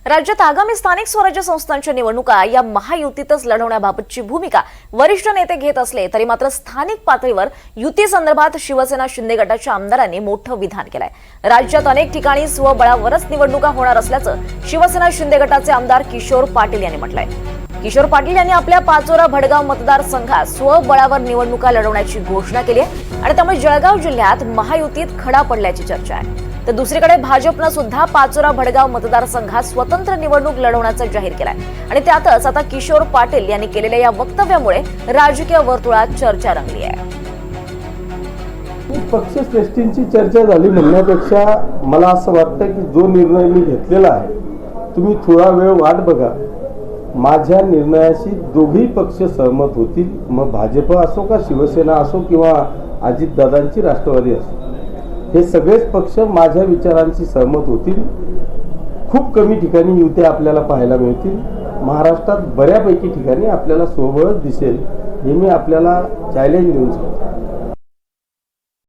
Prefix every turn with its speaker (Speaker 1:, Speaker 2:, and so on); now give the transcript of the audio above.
Speaker 1: राज्यात आगामी स्थानिक स्वराज्य संस्थांच्या निवडणुका या महायुतीतच लढवण्याबाबतची भूमिका वरिष्ठ नेते घेत असले तरी मात्र स्थानिक पातळीवर युती संदर्भात शिवसेना शिंदे गटाच्या आमदारांनी मोठं विधान केलंय। राज्यात अनेक ठिकाणी स्वबळावरच निवडणुका होणार असल्याचं शिवसेना शिंदे गटाचे आमदार किशोर पाटील यांनी म्हटलंय। किशोर पाटील यांनी आपल्या पाचोरा भडगाव मतदारसंघात स्वबळावर निवडणुका लढवण्याची घोषणा केली आहे आणि त्यामुळे जळगाव जिल्ह्यात महायुतीत खडा पडल्याची चर्चा आहे। तर दुसरीकडे भाजपनं सुद्धा पाचोरा भडगाव मतदारसंघात स्वतंत्र निवडणूक लढवण्याचं जाहीर केलंय आणि त्यातच आता किशोर पाटील यांनी केलेल्या या वक्तव्यामुळे राजकीय वर्तुळात चर्चा रंगली आहे।
Speaker 2: पक्षश्रेष्ठींची चर्चा झाली म्हणण्यापेक्षा मला असं वाटतं की जो निर्णय मी घेतलेला आहे तुम्ही थोडा वेळ वाट बघा। माझ्या निर्णयाशी दोघी पक्ष सहमत होतील, मग भाजप असो का शिवसेना असो किंवा अजितदादांची राष्ट्रवादी असो, हे सगळेच पक्ष माझ्या विचारांशी सहमत होतील। खूप कमी ठिकाणी युती आपल्याला पाहायला मिळतील। महाराष्ट्रात बऱ्यापैकी ठिकाणी आपल्याला स्वबळच दिसेल, हे मी आपल्याला चॅलेंज देऊन सांगतो।